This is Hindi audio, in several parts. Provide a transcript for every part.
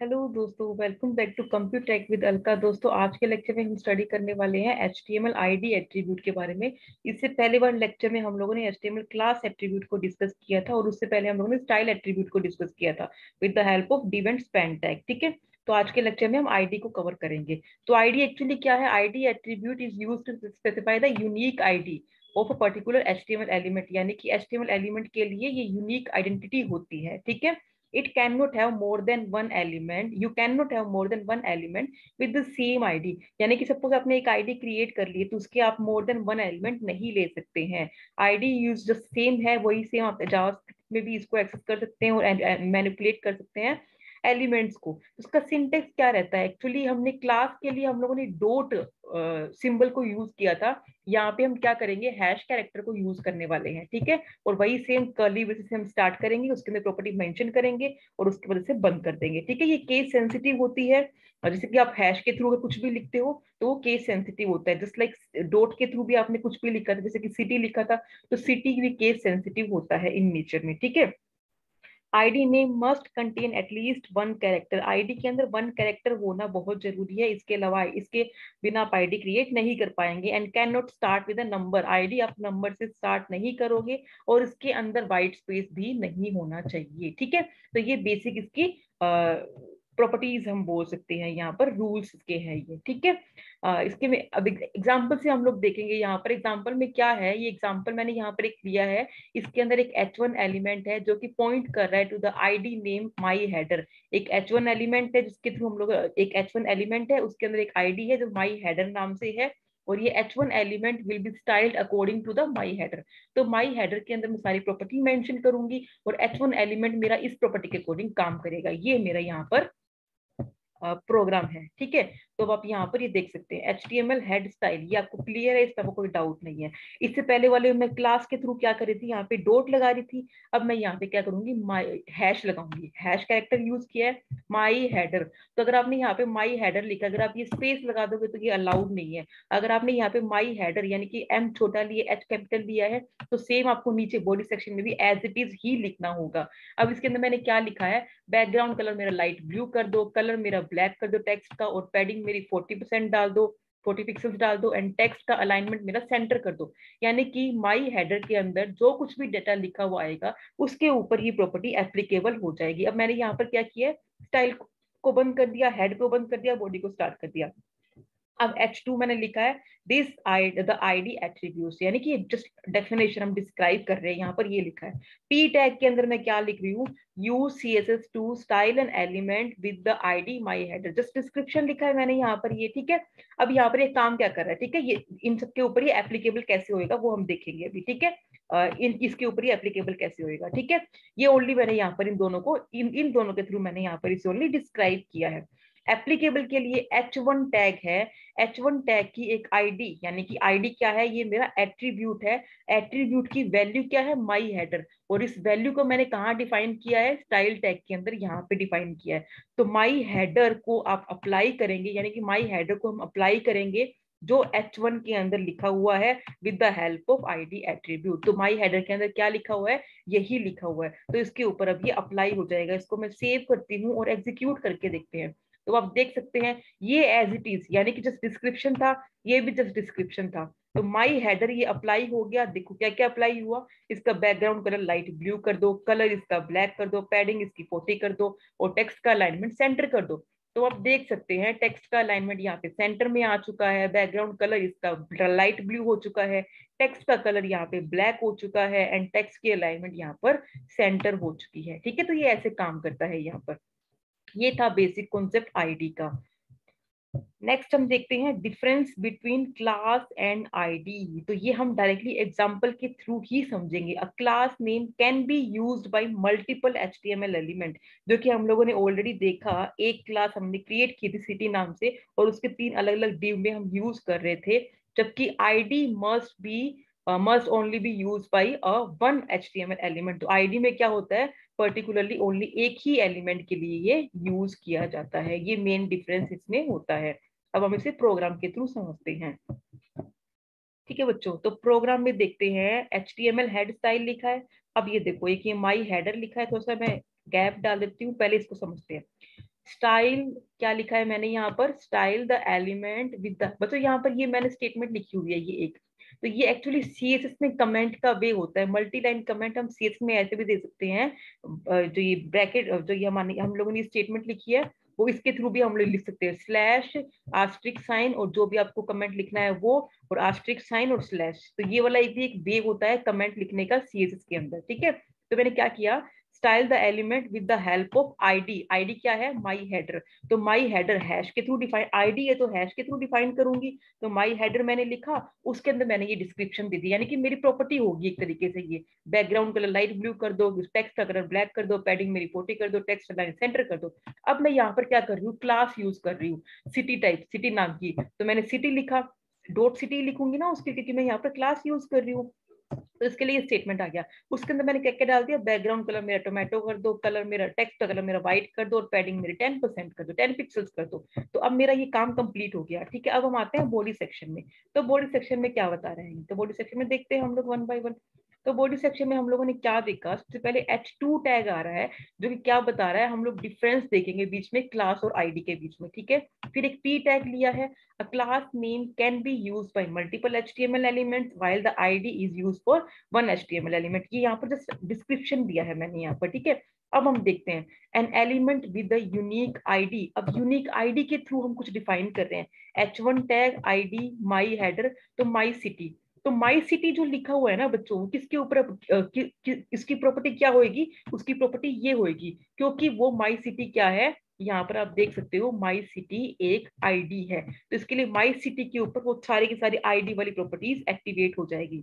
हेलो दोस्तों, welcome back to computer tech with Alka. दोस्तों, आज के लेक्चर में हम स्टडी करने वाले हैं HTML आईडी एट्रीब्यूट के बारे में। इससे पहले वाले लेक्चर में हम लोगों ने HTML क्लास एट्रीब्यूट को डिस्कस किया था और उससे पहले हम लोगों ने स्टाइल एट्रीब्यूट को डिस्कस किया था with the help of div and span tag. ठीक है, तो आज के लेक्चर में हम आईडी को कवर करेंगे। तो आईडी एक्चुअली क्या है? ID attribute is used to specify the unique ID of a particular HTML element, यानी कि HTML एलिमेंट के लिए ये यूनिक आइडेंटिटी होती है। ठीक है, it cannot have more than one element, you cannot have more than one element with the same id, यानी कि सपोज आपने एक आईडी क्रिएट कर ली है तो उसके आप मोर देन वन एलिमेंट नहीं ले सकते हैं। आईडी यूज जो सेम है वही सेम आप जावास्क्रिप्ट में भी इसको एक्सेस कर सकते हैं और मैनिपुलेट कर सकते हैं एलिमेंट्स को। उसका सिंटेक्स क्या रहता है? एक्चुअली हमने क्लास के लिए हम लोगों ने डॉट सिंबल को यूज किया था। यहाँ पे हम क्या करेंगे? हैश कैरेक्टर को यूज करने वाले हैं। ठीक है, और वही सेम कर्ली ब्रेसेस से हम स्टार्ट करेंगे, उसके अंदर प्रॉपर्टी मेंशन करेंगे और उसकी वजह से बंद कर देंगे। ठीक है, ये केस सेंसिटिव होती है। और जैसे कि आप हैश के थ्रू कुछ भी लिखते हो तो वो केस सेंसिटिव होता है। जस्ट लाइक डॉट के थ्रू भी आपने कुछ भी लिखा था, जैसे कि सिटी लिखा था, तो सिटी भी केस सेंसिटिव होता है इन नेचर में। ठीक है, ID name must contain at least one character, ID के अंदर वन कैरेक्टर होना बहुत जरूरी है। इसके अलावा इसके बिना आप आईडी क्रिएट नहीं कर पाएंगे। And can not start with a number, ID आप नंबर से स्टार्ट नहीं करोगे और इसके अंदर वाइट स्पेस भी नहीं होना चाहिए। ठीक है, तो ये बेसिक इसकी प्रॉपर्टीज हम बोल सकते हैं, यहाँ पर रूल्स के हैं ये। ठीक है, इसके में अब एग्जाम्पल से हम लोग देखेंगे। यहाँ पर एग्जाम्पल में क्या है, ये एग्जाम्पल मैंने यहाँ पर एक लिया है। इसके अंदर एक H1 एलिमेंट है जो कि पॉइंट कर रहा है to the ID name my header. एक H1 एलिमेंट है जिसके थ्रू हम लोग, एक H1 एलिमेंट है उसके अंदर एक आईडी है जो माई हेडर नाम से है, और ये H1 element will be styled according to the my header. तो माई हेडर के अंदर मैं सारी प्रॉपर्टी मेंशन करूंगी और H1 एलिमेंट मेरा इस प्रॉपर्टी के अकॉर्डिंग काम करेगा। ये मेरा यहाँ पर प्रोग्राम है। ठीक है, तो अब आप यहाँ पर ये देख सकते हैं HTML हेड स्टाइल, ये आपको क्लियर है, इस पर कोई डाउट नहीं है। इससे पहले वाले मैं क्लास के थ्रू क्या कर रही थी, यहाँ पे डॉट लगा रही थी। अब मैं यहाँ पे क्या करूंगी? माई हैश लगाऊंगी, हैश कैरेक्टर यूज किया है, माई हेडर। तो अगर आपने यहाँ पे माई हेडर लिखा, अगर आप ये स्पेस लगा दोगे तो ये अलाउड नहीं है। अगर आपने यहाँ पे माई हेडर यानी कि M छोटा लिया, H कैपिटल लिया है, तो सेम आपको नीचे बॉडी सेक्शन में भी एज इट इज ही लिखना होगा। अब इसके अंदर मैंने क्या लिखा है? बैकग्राउंड कलर मेरा लाइट ब्लू कर दो, कलर मेरा ब्लैक कर दो टेक्स्ट का, और पैडिंग मेरी 40% डाल दो, 40 पिक्सल्स डाल दो, एंड टेक्स्ट का अलाइनमेंट मेरा सेंटर कर दो। यानी कि माई हेडर के अंदर जो कुछ भी डेटा लिखा हुआ आएगा उसके ऊपर ये प्रॉपर्टी एप्लीकेबल हो जाएगी। अब मैंने यहाँ पर क्या किया? स्टाइल को बंद कर दिया, हेड को बंद कर दिया, बॉडी को स्टार्ट कर दिया। अब H2 मैंने लिखा है दिस द आईडी एट्रीब्यूट्स, यानी कि जस्ट डेफिनेशन हम डिस्क्राइब कर रहे हैं। यहाँ पर ये लिखा है। P टैग के अंदर मैं क्या लिख रही हूँ? Use CSS to style an element with the ID my header, just description लिखा है मैंने यहाँ पर ये। ठीक है, अब यहाँ पर ये काम क्या कर रहा है? ठीक है, ये इन सबके ऊपर ये एप्लीकेबल कैसे होएगा वो हम देखेंगे अभी। ठीक है, इसके ऊपर ये एप्लीकेबल कैसे होएगा। ठीक है, ये ओनली मैंने यहाँ पर इन दोनों को इन दोनों के थ्रू मैंने यहाँ पर इसे ओनली डिस्क्राइब किया है। एप्लीकेबल के लिए H1 टैग है। H1 टैग की एक आईडी, यानी कि आईडी क्या है? ये मेरा एट्रीब्यूट है। एट्रीब्यूट की वैल्यू क्या है? माई हेडर। और इस वैल्यू को मैंने कहाँ डिफाइन किया है? स्टाइल टैग के अंदर यहाँ पे डिफाइन किया है। तो माई हेडर को आप अप्लाई करेंगे, यानी कि माई हेडर को हम अप्लाई करेंगे जो H1 के अंदर लिखा हुआ है with the help of ID attribute. तो माई हेडर के अंदर क्या लिखा हुआ है? यही लिखा हुआ है। तो इसके ऊपर अब ये अप्लाई हो जाएगा। इसको मैं सेव करती हूँ और एग्जीक्यूट करके देखते हैं। तो आप देख सकते हैं ये एज इट इज, यानी कि जस्ट डिस्क्रिप्शन था, ये भी जस्ट डिस्क्रिप्शन था। तो माई हेडर ये अप्लाई हो गया। देखो क्या क्या अप्लाई हुआ। इसका बैकग्राउंड कलर लाइट ब्लू कर दो, कलर इसका ब्लैक कर दो, पैडिंग इसकी 40 कर दो, और टेक्स्ट का अलाइनमेंट सेंटर कर दो। तो आप देख सकते हैं टेक्स्ट का अलाइनमेंट यहाँ पे सेंटर में आ चुका है, बैकग्राउंड कलर इसका लाइट ब्लू हो चुका है, टेक्स्ट का कलर यहाँ पे ब्लैक हो चुका है, एंड टेक्स्ट की अलाइनमेंट यहाँ पर सेंटर हो चुकी है। ठीक है, तो ये ऐसे काम करता है यहाँ पर। ये था बेसिक कॉन्सेप्ट आईडी का। नेक्स्ट हम देखते हैं difference between class and ID. तो ये हम डायरेक्टली एग्जांपल के थ्रू ही समझेंगे। अ class name can be used by multiple HTML element, जो कि हम लोगों ने ऑलरेडी देखा। एक क्लास हमने क्रिएट की थी सिटी नाम से, और उसके 3 अलग अलग डिव में हम यूज कर रहे थे। जबकि ID must only B use by one HTML element. तो आईडी में क्या होता है? पर्टिकुलरली ओनली एक ही एलिमेंट के लिए ये यूज किया जाता है। ये मेन डिफरेंस इसमें होता है। अब हम इसे प्रोग्राम के थ्रू समझते हैं। ठीक है बच्चों, तो प्रोग्राम में देखते हैं HTML हेड स्टाइल लिखा है। अब ये देखो, एक ये माई हेडर लिखा है, थोड़ा सा मैं गैप डाल देती हूँ, पहले इसको समझते हैं। स्टाइल क्या लिखा है मैंने यहाँ पर, style the element with the, बच्चों यहाँ पर ये मैंने स्टेटमेंट लिखी हुई है ये एक, तो ये एक्चुअली सीएसएस में कमेंट का वे होता है। मल्टी लाइन कमेंट हम सीएसएस में ऐसे भी दे सकते हैं, जो ये ब्रैकेट जो ये हम लोगों ने स्टेटमेंट लिखी है वो इसके थ्रू भी हम लोग लिख सकते हैं, स्लैश आस्ट्रिक साइन और जो भी आपको कमेंट लिखना है वो, और आस्ट्रिक साइन और स्लैश, तो ये वाला एक भी एक वे होता है कमेंट लिखने का सीएसएस के अंदर, ठीक है। तो मैंने क्या किया, style the element with the help of ID, ID क्या है, माई हेडर, तो माई हेडर हैश के थ्रू डिफाइन, आईडी है तो हैश के थ्रू डिफाइन करूंगी, तो माई हेडर मैंने लिखा, उसके अंदर मैंने ये डिस्क्रिप्शन दे दी, यानी कि मेरी प्रॉपर्टी होगी एक तरीके से, ये बैकग्राउंड कलर लाइट ब्लू कर दो, टेक्स्ट का कलर ब्लैक कर दो, पैडिंग मेरी 40 कर दो, टेक्स्ट लाइन सेंटर कर दो। अब मैं यहाँ पर क्या कर रही हूँ, क्लास यूज कर रही हूँ, सिटी टाइप, सिटी नाम की, तो मैंने सिटी लिखा, डॉट सिटी लिखूंगी ना उसके, क्योंकि मैं यहाँ पर क्लास यूज कर रही हूँ, तो इसके लिए स्टेटमेंट आ गया। उसके अंदर मैंने क्या क्या डाल दिया, बैकग्राउंड कलर मेरा टोमेटो कर दो, कलर मेरा टेक्स्ट का कलर मेरा व्हाइट कर दो, और पैडिंग मेरी 10% कर दो, 10 पिक्सल्स कर दो। तो अब मेरा ये काम कंप्लीट हो गया, ठीक है। अब हम आते हैं बॉडी सेक्शन में, तो बॉडी सेक्शन में क्या बता रहे हैं, तो बॉडी सेक्शन में देखते हैं हम लोग वन बाय वन। तो बॉडी सेक्शन में हम लोगों ने क्या देखा, सबसे पहले H2 टैग आ रहा है, जो कि क्या बता रहा है, हम लोग डिफरेंस देखेंगे बीच में क्लास और आईडी के बीच में, ठीक है। फिर एक P टैग लिया है, a class name can be used by multiple HTML elements while the ID is used for one HTML element, ये यहाँ पर जस्ट डिस्क्रिप्शन दिया है मैंने यहाँ पर, ठीक है। अब हम देखते हैं N element with the unique ID, अब यूनिक आईडी के थ्रू हम कुछ डिफाइन कर रहे हैं, H1 tag ID my header, तो माई सिटी, तो माई सिटी जो लिखा हुआ है ना बच्चों, किसके ऊपर इसकी प्रॉपर्टी क्या होगी, उसकी प्रॉपर्टी ये होगी, क्योंकि वो माई सिटी क्या है, यहाँ पर आप देख सकते हो माई सिटी एक आईडी है, तो इसके लिए माई सिटी के ऊपर वो सारी की सारी आईडी वाली प्रॉपर्टीज एक्टिवेट हो जाएगी,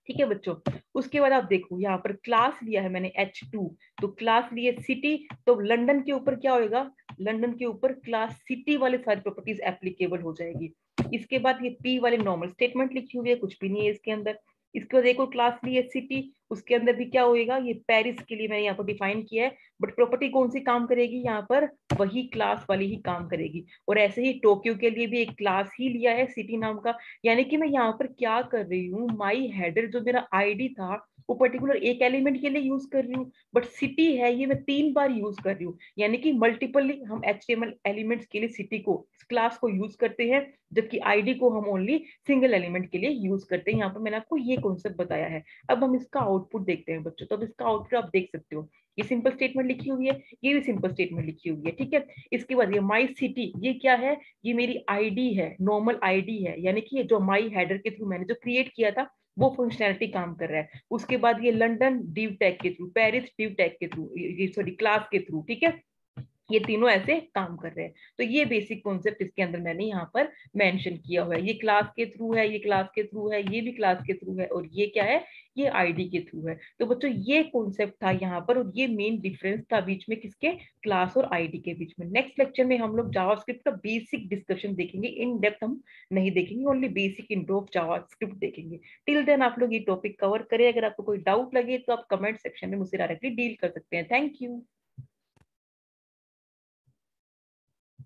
ठीक है बच्चों। उसके बाद आप देखो यहाँ पर क्लास लिया है मैंने H2, तो क्लास लिए सिटी, तो लंदन के ऊपर क्या होएगा, लंदन के ऊपर क्लास सिटी वाले सारी प्रॉपर्टीज एप्लीकेबल हो जाएगी। इसके बाद ये P वाले नॉर्मल स्टेटमेंट लिखी हुई है, कुछ भी नहीं है इसके अंदर। इसके बाद एक और क्लास ली है सिटी, उसके अंदर भी क्या होएगा, ये पेरिस के लिए मैंने यहाँ पर डिफाइन किया है, बट प्रॉपर्टी कौन सी काम करेगी यहाँ पर, वही क्लास वाली ही काम करेगी। और ऐसे ही टोक्यो के लिए भी एक क्लास ही लिया है सिटी नाम का, यानी कि मैं यहाँ पर क्या कर रही हूँ, माई हेडर जो मेरा आईडी था वो पर्टिकुलर एक एलिमेंट के लिए यूज कर रही हूँ, बट सिटी है ये मैं 3 बार यूज कर रही हूँ, यानी कि मल्टीपली हम HTML एलिमेंट्स के लिए सिटी को, क्लास को यूज करते हैं, जबकि आईडी को हम ओनली सिंगल एलिमेंट के लिए यूज करते हैं। यहाँ पर मैंने आपको ये कॉन्सेप्ट बताया है। अब हम इसका आउटपुट देखते हैं बच्चों, तो अब इसका आउटपुट आप देख सकते हो, ये सिंपल स्टेटमेंट लिखी हुई है, ये भी सिंपल स्टेटमेंट लिखी हुई है, ठीक है। इसके बाद ये माई सिटी, ये क्या है, ये मेरी आईडी है, नॉर्मल आईडी है, यानी कि ये जो माई हेडर के थ्रू मैंने जो क्रिएट किया था वो फंक्शनैलिटी काम कर रहा है। उसके बाद ये लंदन डिव टैग के थ्रू, पेरिस डिव टैग के थ्रू, ये सॉरी क्लास के थ्रू, ठीक है, ये तीनों ऐसे काम कर रहे हैं। तो ये बेसिक कॉन्सेप्ट इसके अंदर मैंने यहाँ पर मेंशन किया हुआ है, ये क्लास के थ्रू है, ये क्लास के थ्रू है, ये भी क्लास के थ्रू है, और ये क्या है, ये आईडी के थ्रू है। तो बच्चों ये कॉन्सेप्ट था यहाँ पर, और ये मेन डिफरेंस था बीच में किसके, क्लास और आईडी के बीच में। नेक्स्ट लेक्चर में हम लोग जावास्क्रिप्ट का बेसिक डिस्कशन देखेंगे, इन डेप्थ हम नहीं देखेंगे, only basic intro of JavaScript देखेंगे। टिल देन आप लोग ये टॉपिक कवर करें, अगर आपको कोई डाउट लगे तो आप कमेंट सेक्शन में मुझसे डायरेक्टली डील कर सकते हैं। Thank you.